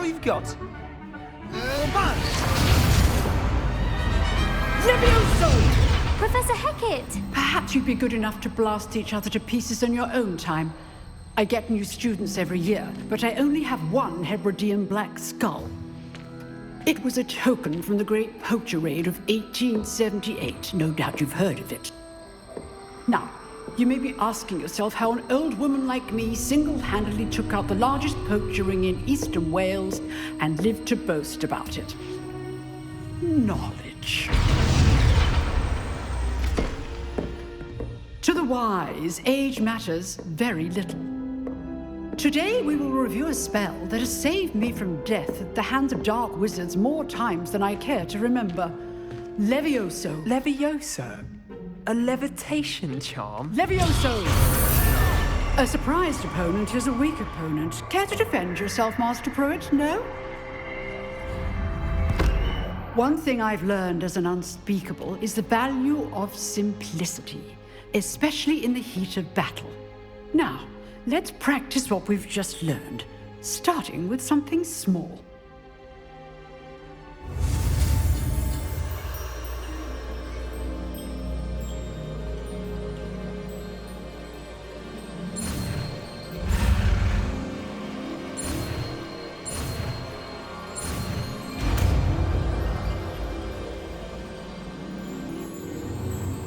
we've got? Levioso! Professor Hecat! Perhaps you'd be good enough to blast each other to pieces in your own time. I get new students every year, but I only have one Hebridean black skull. It was a token from the Great Poacher Raid of 1878. No doubt you've heard of it. Now, you may be asking yourself how an old woman like me single-handedly took out the largest poacher ring in eastern Wales and lived to boast about it. Knowledge. To the wise, age matters very little. Today we will review a spell that has saved me from death at the hands of dark wizards more times than I care to remember. Levioso. Levioso? A levitation charm? Levioso! A surprised opponent is a weak opponent. Care to defend yourself, Master Pruitt? No? One thing I've learned as an unspeakable is the value of simplicity, especially in the heat of battle. Now, let's practice what we've just learned, starting with something small.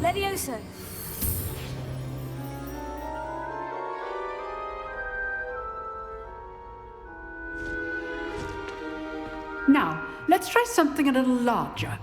Levioso! Now, let's try something a little larger.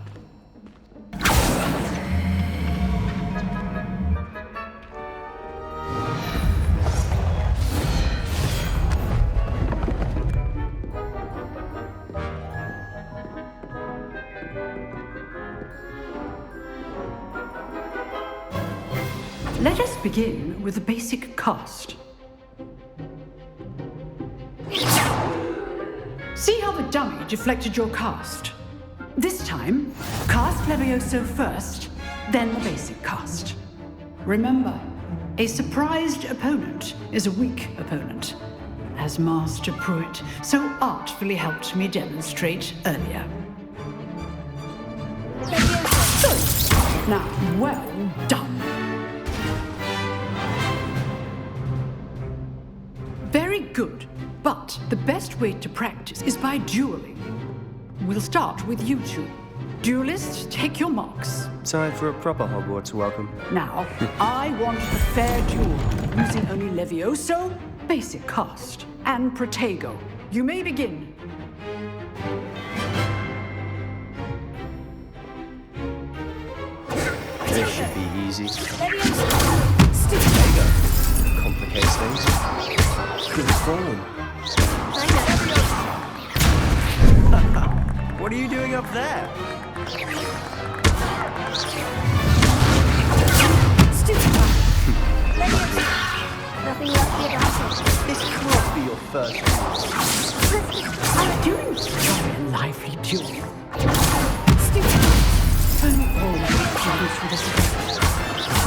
Let us begin with the basic cast. See how the dummy deflected your cast? This time, cast Levioso first, then the basic cast. Remember, a surprised opponent is a weak opponent, as Master Pruitt so artfully helped me demonstrate earlier. Good. Now, well done. Very good. But the best way to practice is by dueling. We'll start with you two. Duelists, take your marks. Time for a proper Hogwarts welcome. Now, I want a fair duel, using only Levioso, basic cast, and Protego. You may begin. This should be easy. Levioso! Complicates things. Good falling. What are you doing up there? Nothing lucky about it. This can't be your first one. I'm doing such a lively duel.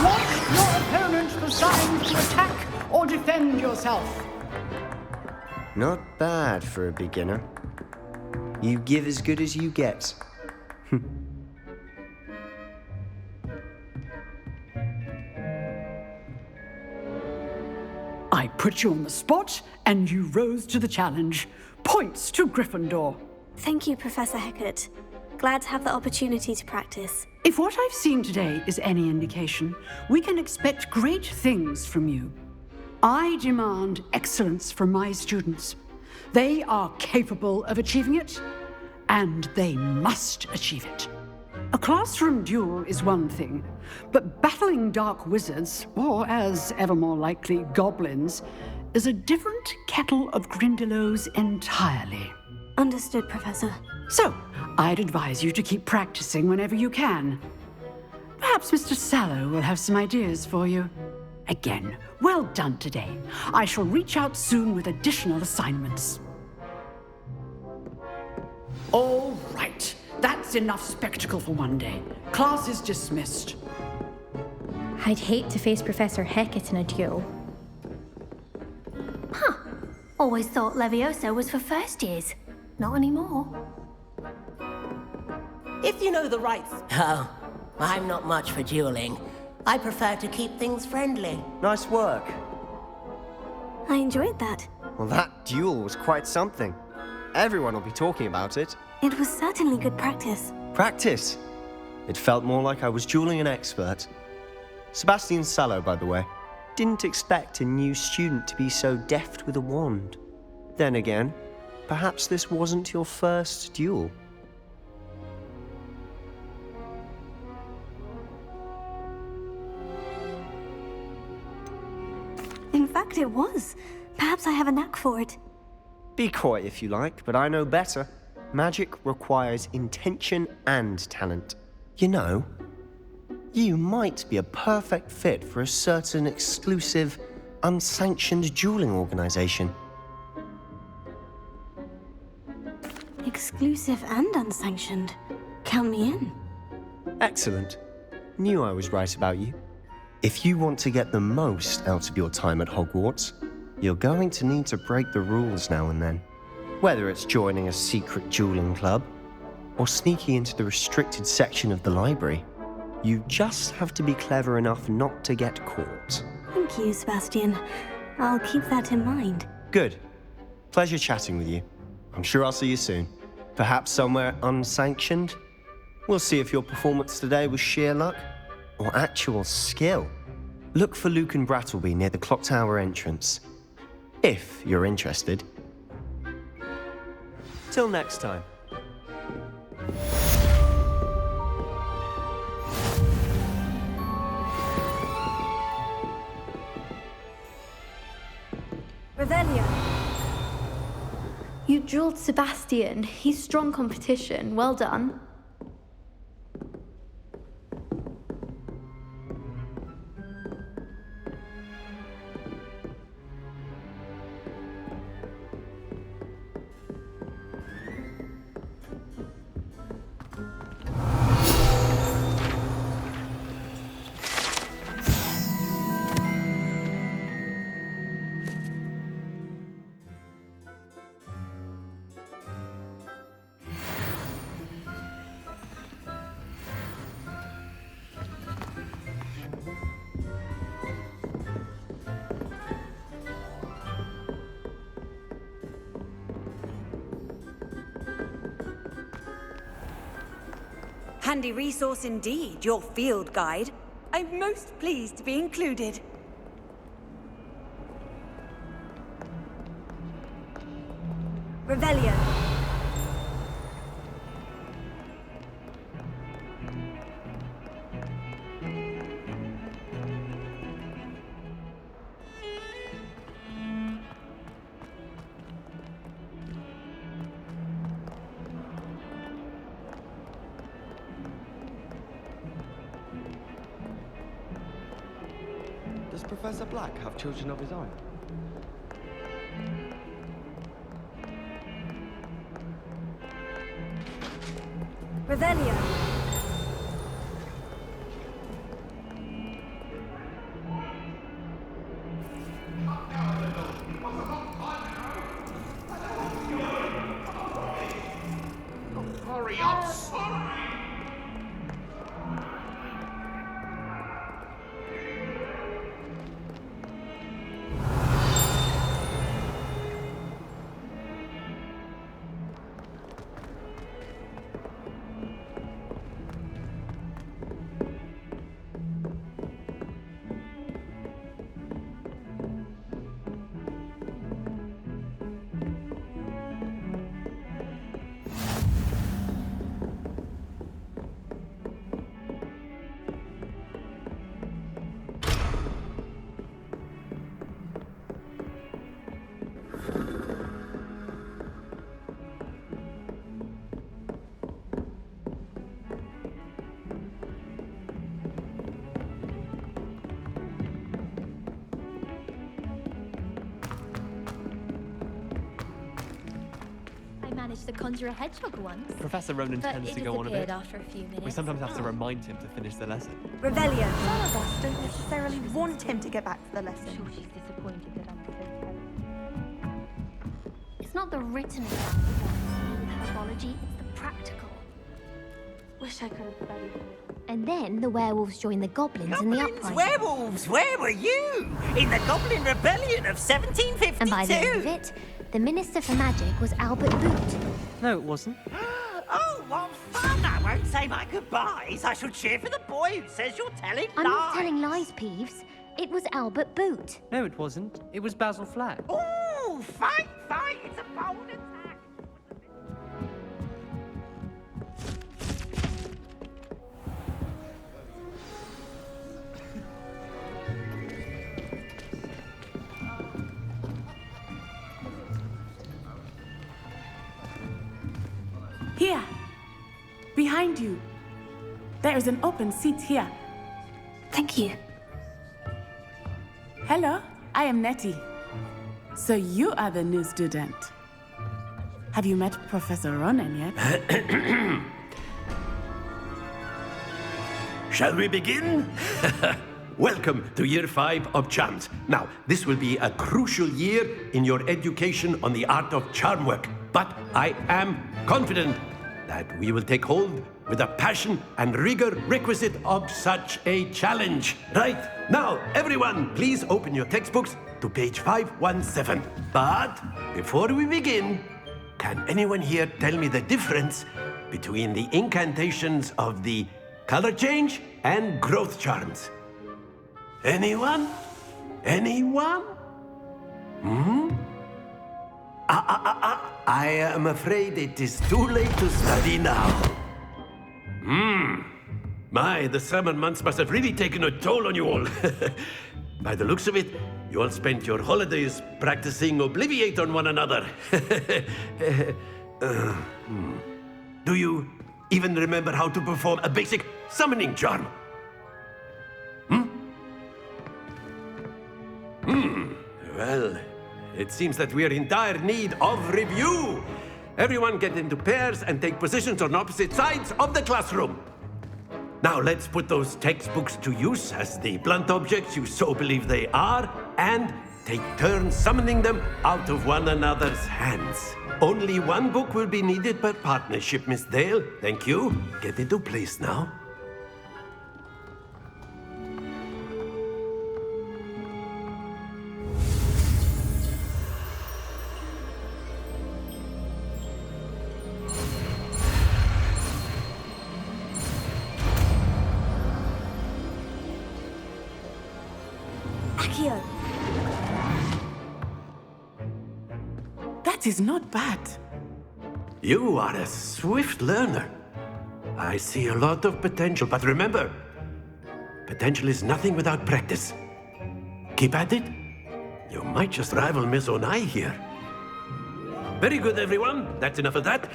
Want your opponent assigned to attack or defend yourself? Not bad for a beginner. You give as good as you get. I put you on the spot, and you rose to the challenge. Points to Gryffindor. Thank you, Professor Hecat. Glad to have the opportunity to practice. If what I've seen today is any indication, we can expect great things from you. I demand excellence from my students. They are capable of achieving it, and they must achieve it. A classroom duel is one thing, but battling dark wizards, or as ever more likely, goblins, is a different kettle of Grindylows entirely. Understood, Professor. So, I'd advise you to keep practicing whenever you can. Perhaps Mr. Sallow will have some ideas for you. Again, well done today. I shall reach out soon with additional assignments. All right. That's enough spectacle for one day. Class is dismissed. I'd hate to face Professor Hecat in a duel. Always thought Levioso was for first years. Not anymore. If you know the rights. Oh, I'm not much for dueling. I prefer to keep things friendly. Nice work. I enjoyed that. Well, that duel was quite something. Everyone will be talking about it. It was certainly good practice. Practice. It felt more like I was dueling an expert. Sebastian Sallow, by the way. Didn't expect a new student to be so deft with a wand. Then again, perhaps this wasn't your first duel. In fact, it was. Perhaps I have a knack for it. Be coy if you like, but I know better. Magic requires intention and talent. You know, you might be a perfect fit for a certain exclusive, unsanctioned dueling organization. Exclusive and unsanctioned. Count me in. Excellent. Knew I was right about you. If you want to get the most out of your time at Hogwarts, you're going to need to break the rules now and then. Whether it's joining a secret dueling club, or sneaking into the restricted section of the library, you just have to be clever enough not to get caught. Thank you, Sebastian. I'll keep that in mind. Good. Pleasure chatting with you. I'm sure I'll see you soon. Perhaps somewhere unsanctioned? We'll see if your performance today was sheer luck or actual skill. Look for Luke and Brattleby near the clock tower entrance, if you're interested. Till next time. Revelio. You dueled Sebastian. He's strong competition. Well done. Handy resource indeed, your field guide. I'm most pleased to be included. Revelio. Does Professor Black have children of his own? Revelio. Hurry up, sorry! I managed to conjure a hedgehog once. Professor Ronan But tends it to go on a bit. disappeared after a few minutes. We sometimes have to remind him to finish the lesson. Revelio. Some of us don't necessarily want him to get back to the lesson. Sure, she's disappointed that I'm so terrible. It's not the written exam, wish I could have studied here. And then the werewolves joined the goblins in the uprising. Werewolves, where were you? In the Goblin Rebellion of 1752? And by the end of it, the Minister for Magic was Albert Boot. No, it wasn't. Oh, what fun! I won't say my goodbyes. I shall cheer for the boy who says you're telling lies. I'm not telling lies, Peeves. It was Albert Boot. No, it wasn't. It was Basil Flack. Ooh, fight! It's a bold attack. Here, behind you. There is an open seat here. Thank you. Hello, I am Nettie. So you are the new student. Have you met Professor Ronan yet? Shall we begin? Welcome to Year 5 of Charms. Now, this will be a crucial year in your education on the art of charm work. But I am confident that we will take hold with the passion and rigor requisite of such a challenge. Right, now, everyone, please open your textbooks to page 517. But before we begin, can anyone here tell me the difference between the incantations of the color change and growth charms? Anyone? Anyone? I am afraid it is too late to study now. My, the summer months must have really taken a toll on you all. By the looks of it, you all spent your holidays practicing Obliviate on one another. Do you even remember how to perform a basic summoning charm? Well, it seems that we are in dire need of review. Everyone get into pairs and take positions on opposite sides of the classroom. Now let's put those textbooks to use as the blunt objects you so believe they are, and take turns summoning them out of one another's hands. Only one book will be needed per partnership, Miss Dale. Thank you. Get into place now. Accio. That is not bad. You are a swift learner. I see a lot of potential, but remember, potential is nothing without practice. Keep at it. You might just rival Miss Onai here. Very good, everyone. That's enough of that.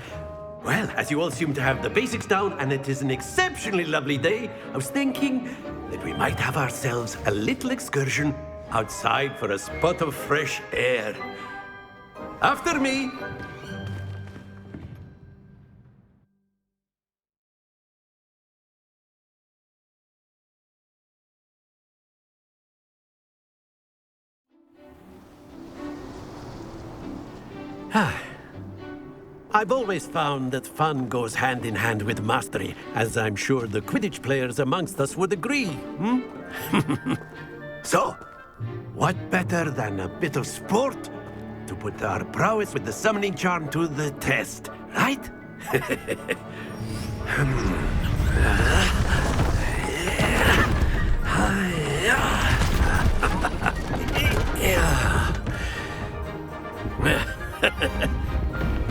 Well, as you all seem to have the basics down, and it is an exceptionally lovely day, I was thinking that we might have ourselves a little excursion outside for a spot of fresh air. After me. I've always found that fun goes hand in hand with mastery, as I'm sure the Quidditch players amongst us would agree. So, what better than a bit of sport to put our prowess with the summoning charm to the test, right?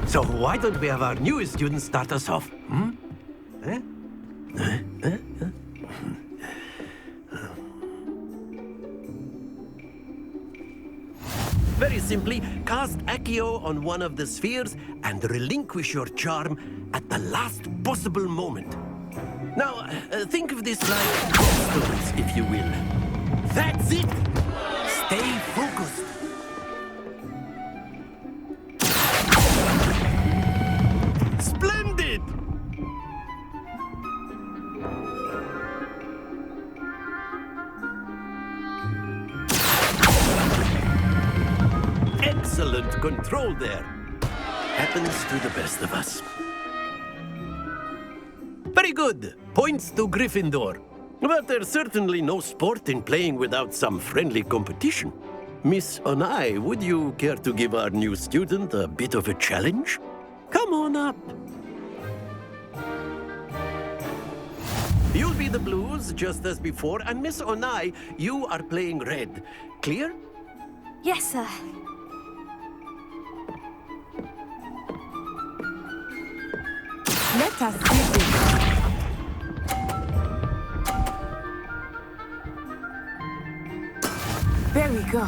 So why don't we have our newest student start us off? Very simply, cast Accio on one of the spheres and relinquish your charm at the last possible moment. Now, think of this like crossroads, if you will. That's it! Stay focused. Splendid! Excellent control there. Happens to the best of us. Very good. Points to Gryffindor. But there's certainly no sport in playing without some friendly competition. Miss Onai, would you care to give our new student a bit of a challenge? Come on up. You'll be the blues, just as before, and Miss Onai, you are playing red. Clear? Yes, sir. Let us see this. There we go.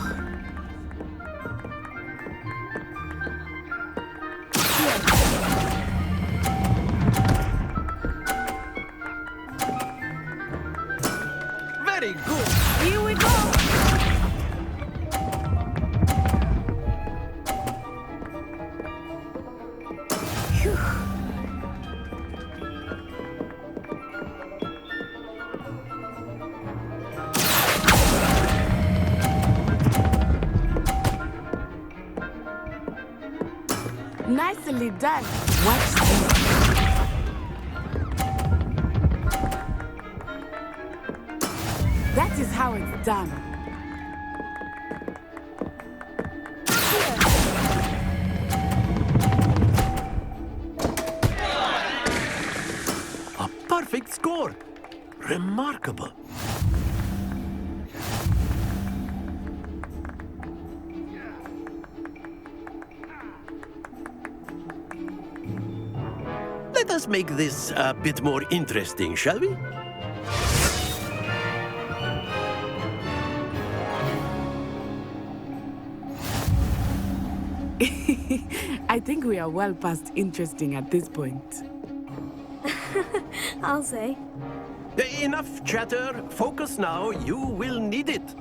Very good. Here we go. Phew. Nicely done. Watch this. That is how it's done. A perfect score. Remarkable. Let us make this a bit more interesting, shall we? I think we are well past interesting at this point. I'll say. Enough chatter. Focus now. You will need it.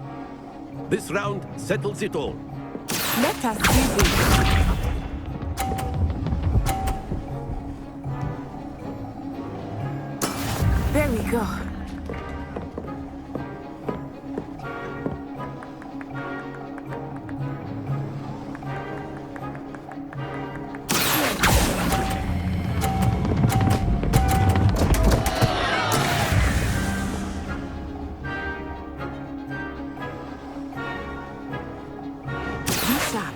This round settles it all. Let us see this. There we go. Be sharp.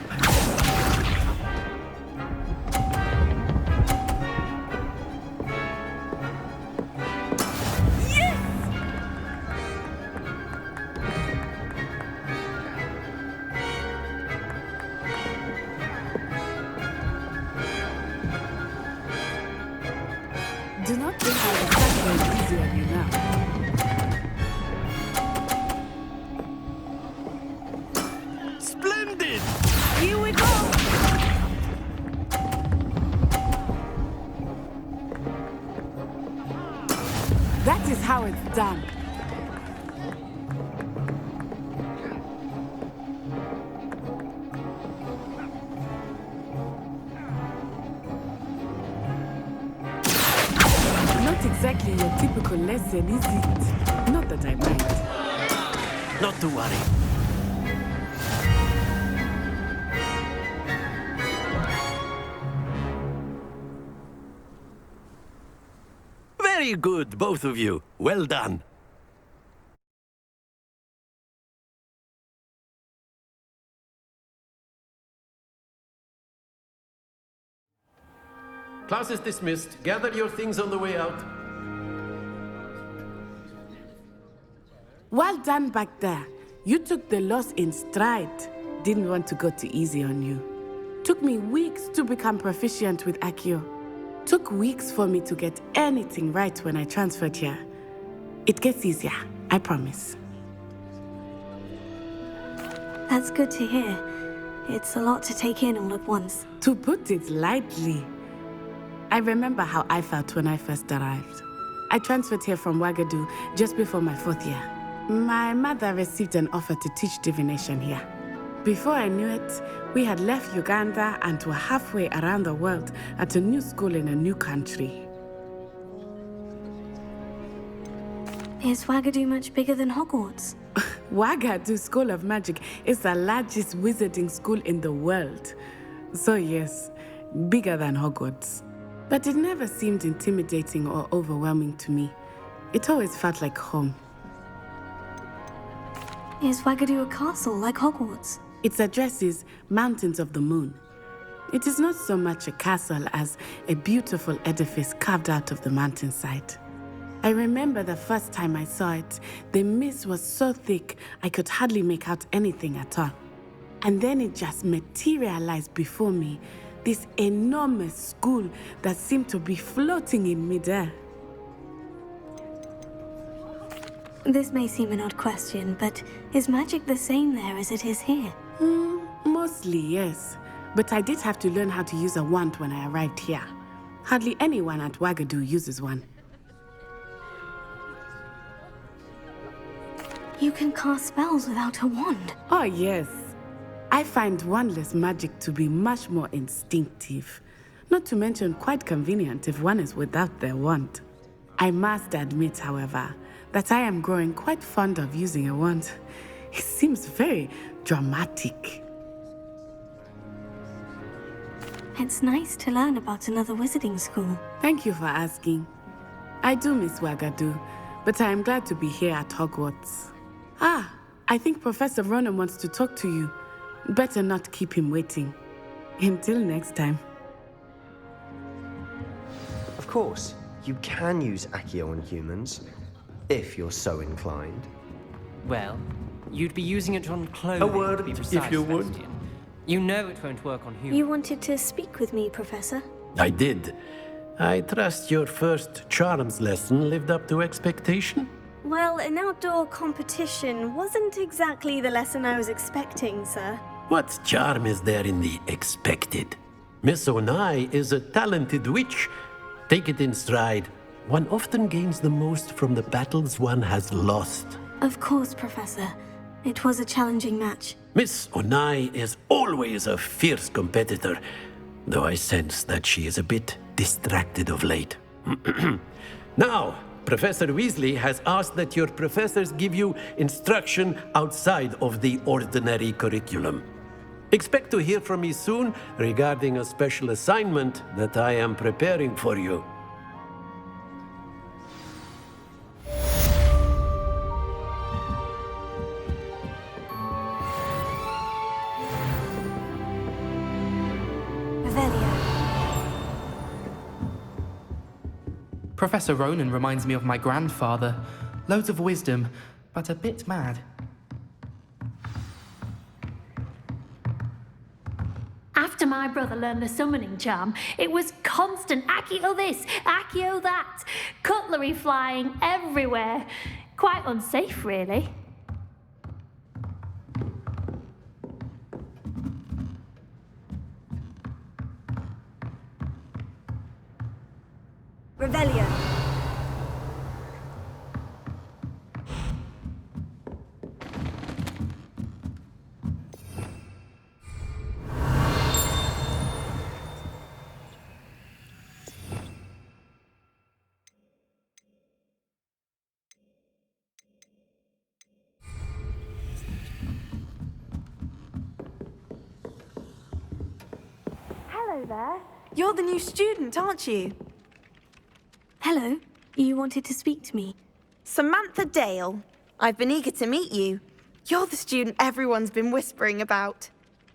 Do not think I will start going easy on you now. Splendid! Here we go! That is how it's done. Not exactly your typical lesson, is it? Not that I mind. Not to worry. Very good, both of you. Well done. Class is dismissed. Gather your things on the way out. Well done back there. You took the loss in stride. Didn't want to go too easy on you. Took me weeks to become proficient with Accio. Took weeks for me to get anything right when I transferred here. It gets easier, I promise. That's good to hear. It's a lot to take in all at once. To put it lightly, I remember how I felt when I first arrived. I transferred here from Wagadu just before my 4th year. My mother received an offer to teach divination here. Before I knew it, we had left Uganda and were halfway around the world at a new school in a new country. Is Wagadu much bigger than Hogwarts? Wagadu School of Magic is the largest wizarding school in the world. So yes, bigger than Hogwarts. But it never seemed intimidating or overwhelming to me. It always felt like home. Is Wagadu a castle like Hogwarts? Its address is Mountains of the Moon. It is not so much a castle as a beautiful edifice carved out of the mountainside. I remember the first time I saw it, the mist was so thick I could hardly make out anything at all. And then it just materialized before me, this enormous school that seemed to be floating in midair. This may seem an odd question, but is magic the same there as it is here? Mostly, yes. But I did have to learn how to use a wand when I arrived here. Hardly anyone at Wagadu uses one. You can cast spells without a wand? Oh, yes. I find wandless magic to be much more instinctive. Not to mention quite convenient if one is without their wand. I must admit, however, that I am growing quite fond of using a wand. It seems very dramatic. It's nice to learn about another wizarding school. Thank you for asking. I do miss Wagadu, but I am glad to be here at Hogwarts. I think Professor Ronan wants to talk to you. Better not keep him waiting. Until next time. Of course, you can use Accio on humans, if you're so inclined. Well, you'd be using it on clothing. A word, to be precise, if you would. Sebastian. You know it won't work on humans. You wanted to speak with me, Professor? I did. I trust your first charms lesson lived up to expectation? Well, an outdoor competition wasn't exactly the lesson I was expecting, sir. What charm is there in the expected? Miss Onai is a talented witch. Take it in stride. One often gains the most from the battles one has lost. Of course, Professor. It was a challenging match. Miss Onai is always a fierce competitor, though I sense that she is a bit distracted of late. Now, Professor Weasley has asked that your professors give you instruction outside of the ordinary curriculum. Expect to hear from me soon regarding a special assignment that I am preparing for you. Professor Ronan reminds me of my grandfather. Loads of wisdom, but a bit mad. After my brother learned the summoning charm, it was constant Accio this, Accio that. Cutlery flying everywhere. Quite unsafe, really. Revelio. Hello there. You're the new student, aren't you? Hello. You wanted to speak to me? Samantha Dale. I've been eager to meet you. You're the student everyone's been whispering about.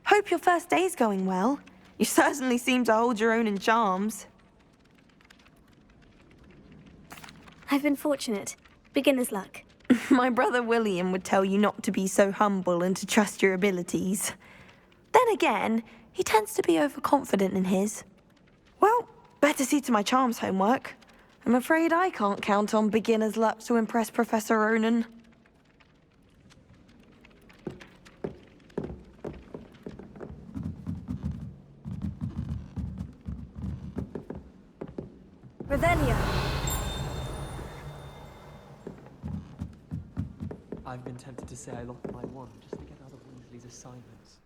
Hope your first day's going well. You certainly seem to hold your own in charms. I've been fortunate. Beginner's luck. My brother William would tell you not to be so humble and to trust your abilities. Then again, he tends to be overconfident in his. Well, better see to my charms homework. I'm afraid I can't count on beginner's luck to impress Professor Ronan. Revelio. I've been tempted to say I lost my wand just to get out of Weasley's assignments.